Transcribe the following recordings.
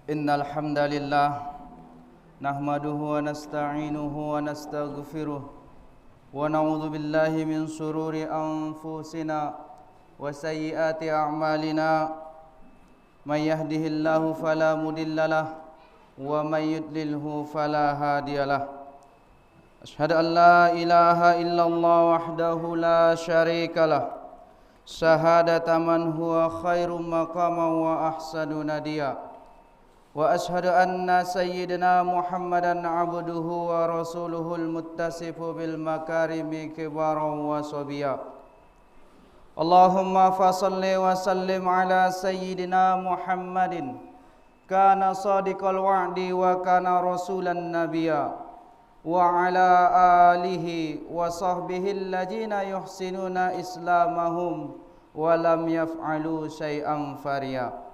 Innal hamdalillah nahmaduhu wa nasta'inuhu wa nastaghfiruh wa na'udzu billahi min shururi anfusina wa sayyiati a'malina may yahdihillahu fala mudhillalah wa may yudlilhu fala hadiyalah. Asyhadu an la ilaha illallah wahdahu la syarikalah syahadata man huwa khairum maqaman wa ahsanu nadiya. Wa ashhadu anna sayyidina Muhammadan abduhu wa rasuluhul muttasifu bil makarimi kibaran wa sabiya. Allahumma fasalli wa sallim ala sayyidina Muhammadin kana sadiqal wa'di wa kana rasulan nabiyya wa ala alihi wa sahbihi alladhina yuhsinuna islamahum wa lam yaf'alu syai'an fariya.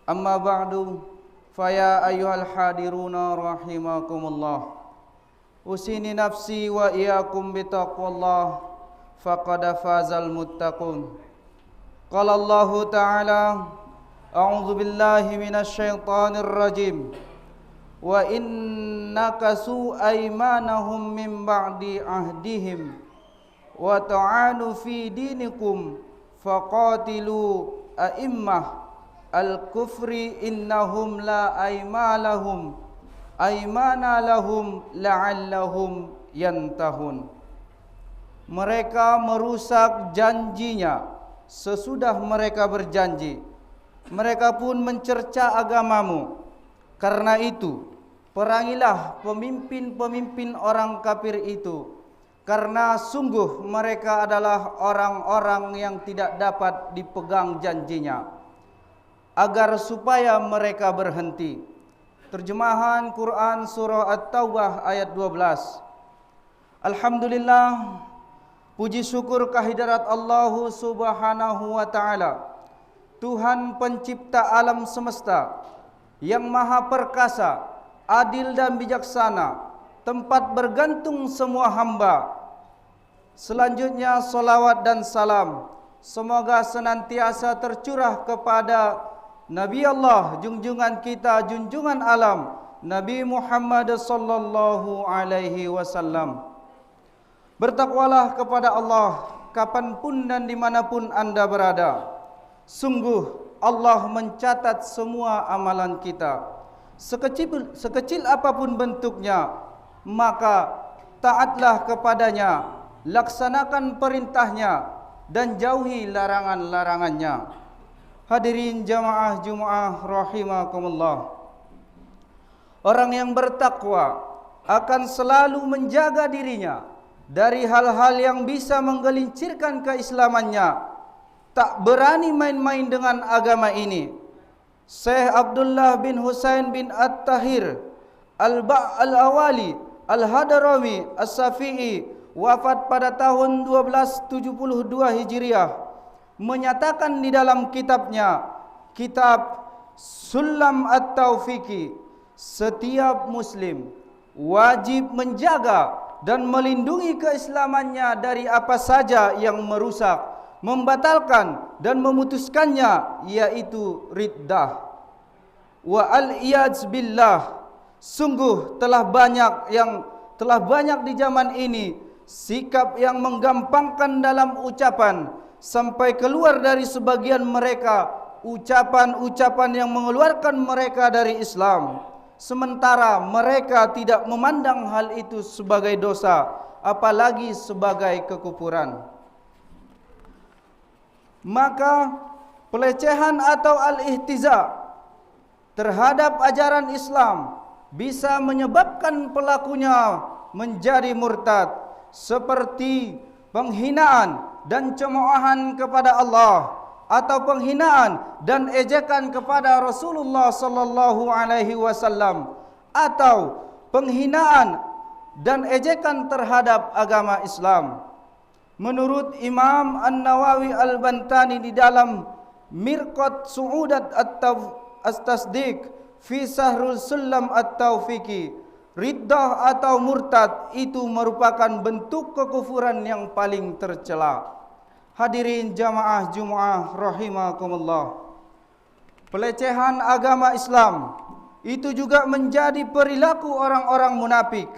Amma ba'du, faya ayyuhal hadiruna rahimakumullah. Usini nafsi wa iyyakum bitaqwallah faqad fazal muttaqun. Qala Allah Ta'ala, a'udzu billahi minasy syaithanir rajim. Wa innakasu aymanahum min ba'di ahdihim wa ta'anu fi dinikum faqatilu a'immah al-kufri innahum la aymalahum aymana lahum la'allahum yantahun. Mereka merusak janjinya sesudah mereka berjanji. Mereka pun mencerca agamamu. Karena itu, perangilah pemimpin-pemimpin orang kafir itu, karena sungguh mereka adalah orang-orang yang tidak dapat dipegang janjinya, agar supaya mereka berhenti. Terjemahan Quran Surah At-Taubah ayat 12. Alhamdulillah, puji syukur kehadirat Allah Subhanahu wa Ta'ala, Tuhan pencipta alam semesta, yang maha perkasa, adil dan bijaksana, tempat bergantung semua hamba. Selanjutnya salawat dan salam semoga senantiasa tercurah kepada Nabi Allah, junjungan kita, junjungan alam, Nabi Muhammad sallallahu alaihi wasallam. Bertakwalah kepada Allah kapanpun dan dimanapun anda berada. Sungguh Allah mencatat semua amalan kita, sekecil apapun bentuknya. Maka taatlah kepadanya, laksanakan perintahnya, dan jauhi larangan-larangannya. Hadirin jamaah Jumaah rahimakumullah. Orang yang bertakwa akan selalu menjaga dirinya dari hal-hal yang bisa menggelincirkan keislamannya. Tak berani main-main dengan agama ini. Syekh Abdullah bin Husain bin At-Tahir Al-Awali Al-Hadrami As-Safi'i, wafat pada tahun 1272 Hijriah, menyatakan di dalam kitabnya, kitab Sulam At-Taufiqi, setiap muslim wajib menjaga dan melindungi keislamannya dari apa saja yang merusak, membatalkan dan memutuskannya, yaitu riddah. Wa al-iyadz billah, sungguh telah banyak di zaman ini sikap yang menggampangkan dalam ucapan, sampai keluar dari sebagian mereka ucapan-ucapan yang mengeluarkan mereka dari Islam, sementara mereka tidak memandang hal itu sebagai dosa, apalagi sebagai kekufuran. Maka pelecehan atau al-ihtiza terhadap ajaran Islam bisa menyebabkan pelakunya menjadi murtad, seperti penghinaan dan cemoohan kepada Allah, atau penghinaan dan ejekan kepada Rasulullah sallallahu alaihi wasallam, atau penghinaan dan ejekan terhadap agama Islam. Menurut Imam An-Nawawi Al-Bantani di dalam Mirqat Su'udat At-Tasdiq fi Sahrul Sulam At-Taufiqi, riddah atau murtad itu merupakan bentuk kekufuran yang paling tercela. Hadirin jamaah Jumaah rahimakumullah. pelecehan agama Islam itu juga menjadi perilaku orang-orang munafik.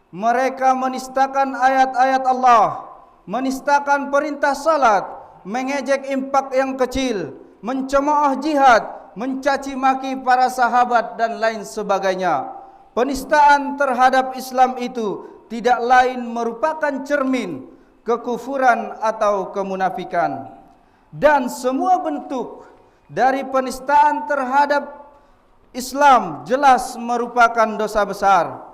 Mereka menistakan ayat-ayat Allah, menistakan perintah salat, mengejek infak yang kecil, mencemooh jihad, mencaci maki para sahabat dan lain sebagainya. Penistaan terhadap Islam itu tidak lain merupakan cermin kekufuran atau kemunafikan. Dan semua bentuk dari penistaan terhadap Islam jelas merupakan dosa besar.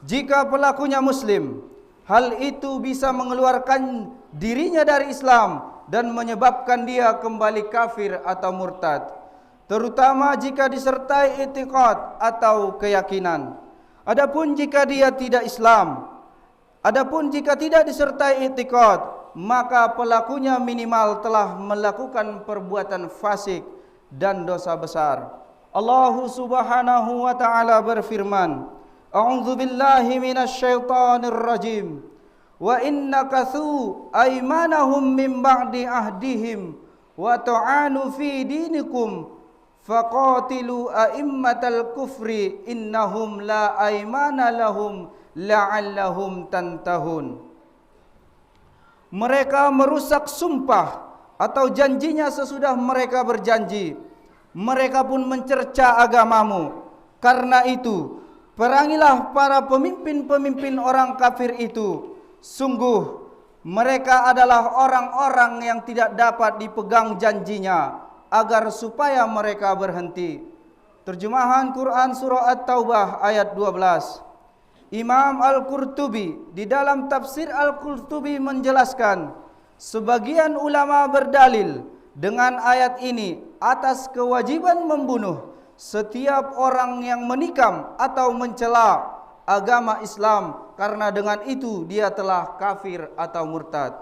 Jika pelakunya Muslim, hal itu bisa mengeluarkan dirinya dari Islam dan menyebabkan dia kembali kafir atau murtad, terutama jika disertai i'tiqad atau keyakinan. Adapun jika dia tidak Islam, adapun jika tidak disertai i'tiqad, maka pelakunya minimal telah melakukan perbuatan fasik dan dosa besar. Allah Subhanahu wa taala berfirman, A'udzu billahi minasyaitonir rajim. Wa innakathu aymanahum min ba'di ahdihim wa ta'anu fi dinikum faqatilu a'immatal kufri innahum la aymana lahum la'allahum tantahun. Mereka merusak sumpah atau janjinya sesudah mereka berjanji. Mereka pun mencerca agamamu. Karena itu, perangilah para pemimpin-pemimpin orang kafir itu. Sungguh, mereka adalah orang-orang yang tidak dapat dipegang janjinya, agar supaya mereka berhenti. Terjemahan Quran Surah At-Taubah ayat 12. Imam Al-Qurtubi di dalam tafsir Al-Qurtubi menjelaskan, sebagian ulama berdalil dengan ayat ini atas kewajiban membunuh setiap orang yang menikam atau mencela agama Islam, karena dengan itu dia telah kafir atau murtad.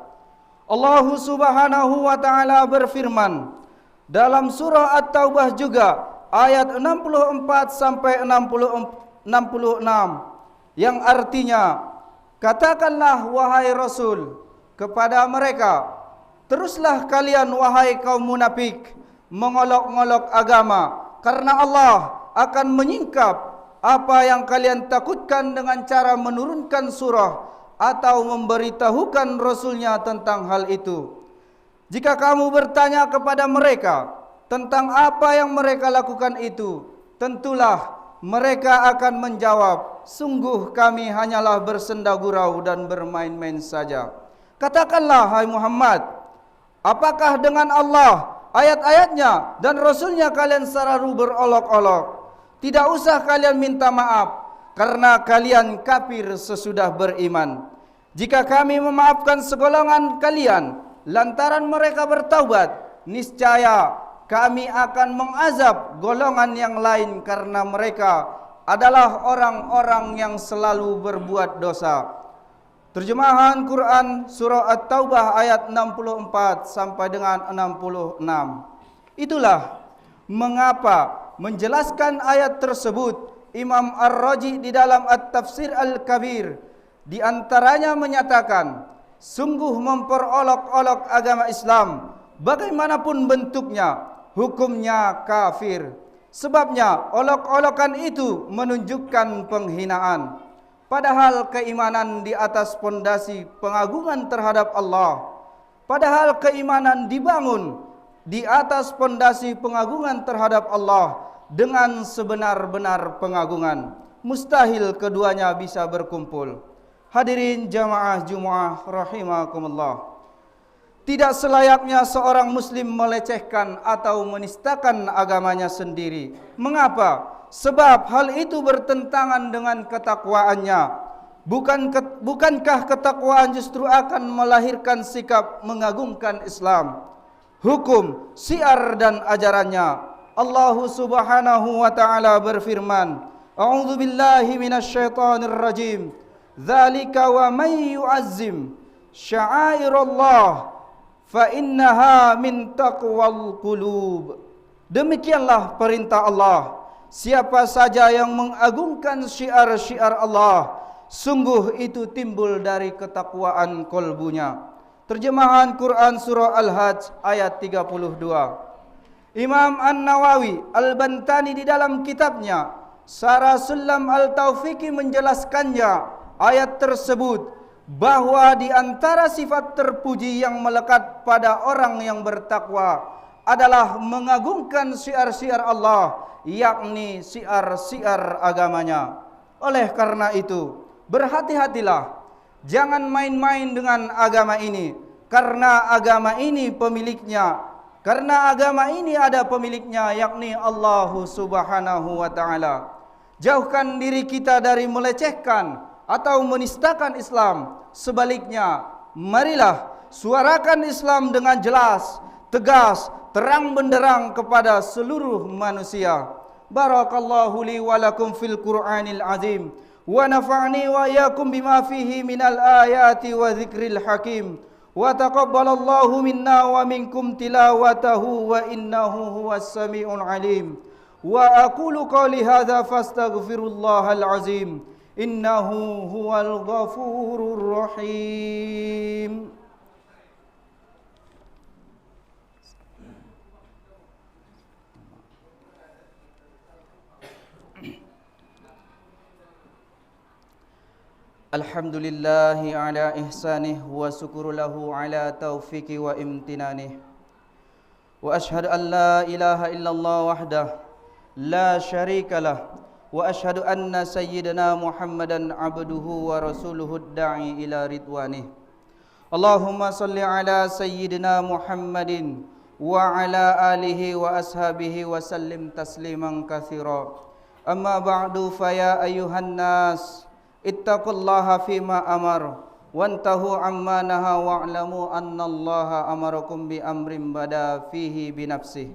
Allah Subhanahu wa taala berfirman dalam surah At-Taubah juga ayat 64 sampai 66 yang artinya, katakanlah wahai Rasul kepada mereka, teruslah kalian wahai kaum munafik mengolok-olok agama, karena Allah akan menyingkap apa yang kalian takutkan dengan cara menurunkan surah atau memberitahukan Rasulnya tentang hal itu. Jika kamu bertanya kepada mereka tentang apa yang mereka lakukan itu, tentulah mereka akan menjawab, sungguh kami hanyalah bersenda gurau dan bermain-main saja. Katakanlah, hai Muhammad, apakah dengan Allah, ayat-ayatnya dan Rasulnya kalian selalu berolok-olok? Tidak usah kalian minta maaf, karena kalian kafir sesudah beriman. Jika kami memaafkan segolongan kalian lantaran mereka bertaubat, niscaya kami akan mengazab golongan yang lain karena mereka adalah orang-orang yang selalu berbuat dosa. Terjemahan Quran Surah At-Taubah ayat 64 sampai dengan 66. Itulah mengapa menjelaskan ayat tersebut Imam Ar-Raji di dalam At-Tafsir Al-Kabir di antaranya menyatakan, sungguh memperolok-olok agama Islam bagaimanapun bentuknya, hukumnya kafir. Sebabnya olok-olokan itu menunjukkan penghinaan. Padahal keimanan di atas pondasi pengagungan terhadap Allah. Padahal keimanan dibangun di atas pondasi pengagungan terhadap Allah dengan sebenar-benar pengagungan. Mustahil keduanya bisa berkumpul. Hadirin jamaah Jumat rahimakumullah. Tidak selayaknya seorang muslim melecehkan atau menistakan agamanya sendiri. Mengapa? Sebab hal itu bertentangan dengan ketakwaannya. Bukankah ketakwaan justru akan melahirkan sikap mengagungkan Islam, hukum, syiar dan ajarannya? Allah Subhanahu wa taala berfirman, A'udzu billahi minasyaitonir rajim. Dzalika wa may yu'azzim sya'airallah fa innaha min taqwal qulub. Demikianlah perintah Allah. Siapa saja yang mengagungkan syiar-syiar Allah, sungguh itu timbul dari ketakwaan kolbunya. Terjemahan Quran Surah Al-Hajj ayat 32. Imam An-Nawawi Al-Bantani di dalam kitabnya Syarah Sulam Al-Taufiqi menjelaskannya ayat tersebut bahwa di antara sifat terpuji yang melekat pada orang yang bertakwa adalah mengagungkan syiar-syiar Allah, yakni syiar-syiar agamanya. Oleh karena itu, berhati-hatilah, jangan main-main dengan agama ini, karena agama ini ada pemiliknya, yakni Allah Subhanahu wa taala. Jauhkan diri kita dari melecehkan atau menistakan Islam. Sebaliknya, marilah suarakan Islam dengan jelas, tegas, terang benderang kepada seluruh manusia. Barakallahu li wa lakum fil Qur'anil azim wa nafa'ni wa iyyakum bima fihi minal ayati wa dzikril hakim wa taqabbalallahu minna wa minkum tilawatahu wa innahu huwas samiul alim. Wa aqulu qawli hadza fastaghfirullahal azim innahu huwal ghafurur rahim. Alhamdulillahi ala ihsanih wa syukru lahu ala taufiqi wa imtinanih. Wa ashhadu an la ilaha illallah wahdah la syarika lah wa ashhadu anna sayyidina Muhammadan abduhu wa rasuluhu da'i ila ridwanih. Allahumma salli ala sayyidina Muhammadin wa ala alihi wa ashabihi wa sallim tasliman katsira. Amma ba'du fa ya ayyuhan nas ittaqullaha fima amar wantahu amma naha wa'lamu annallaha amarakum bi amrin bada fihi bi nafsihi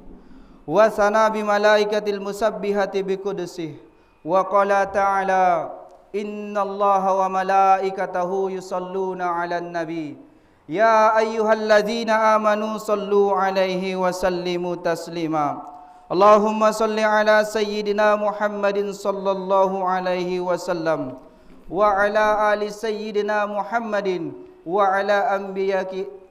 wa sana bi malaikatil musabbihati bi qudsihi wa qala ta'ala innallaha wa malaikatahu yusalluna 'alan nabi ya ayyuhalladzina amanu sallu 'alaihi wa sallimu taslima. Allahumma salli ala sayyidina Muhammadin sallallahu alaihi wasallam wa ala ali sayyidina Muhammadin wa ala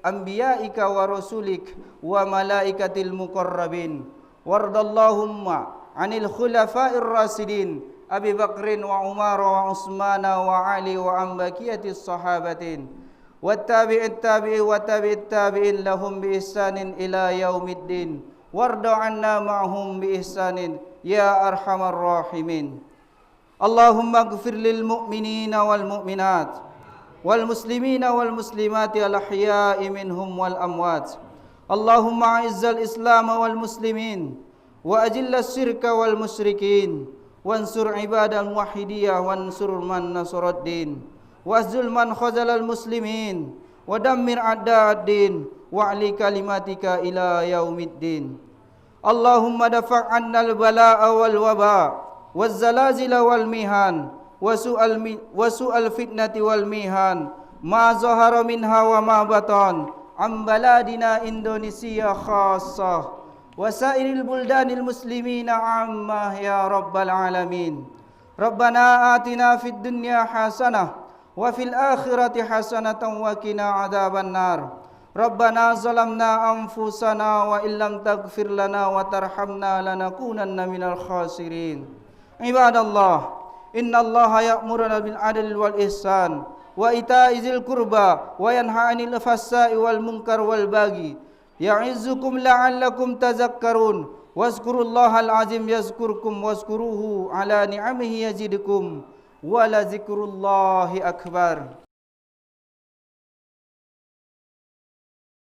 anbiya'ika wa rasulik wa malaikatil muqarrabin wardallahumma anil khulafa'ir rasidin Abi Bakrin wa Umar wa Utsmana wa Ali wa ambakiyatis sahabatin wa tabi'it tabi'i wa tabi'it tabi'in lahum bi ihsanin ila yaumiddin warda 'anna ma'hum bi ihsanin ya arhamar rahimin. Allahumma ighfir lil mu'minina wal mu'minat wal muslimina wal muslimati al ahya'i minhum wal amwat. Allahumma a'izzal islam wal muslimin wa ajillas syirka wal musyrikin wansur ibadal muwahhidiyah wansur man nasaraddin wazul man khazalal muslimin wa dammir a'da'ad-din wa'li kalimatika ila yaumiddin. Allahumma dafa' 'annal bala'a wal waba' wazzalazila wal mihan wasu'al fitnati wal mihan ma zahara minha wa ma batan am baladina Indonesia khassah wa sairil buldanil muslimina amma ya rabbal alamin. Rabbana atina fid dunya hasanah wa fil akhirati hasanatan wa qina adzaban nar. Rabbana zalamna anfusana wa illam taghfir lana wa tarhamna lanakunanna minal khasirin. Ibadallah, innallaha ya'muruna bil adli wal ihsan wa ita'i dzil qurba wa yanha 'anil fahsya'i wal munkar wal baghi ya'izzukum la'allakum tadhakkarun wazkurullahal azim yazkurkum wazkuruhu ala ni'amihi yazidkum wa la dzikrullahi akbar.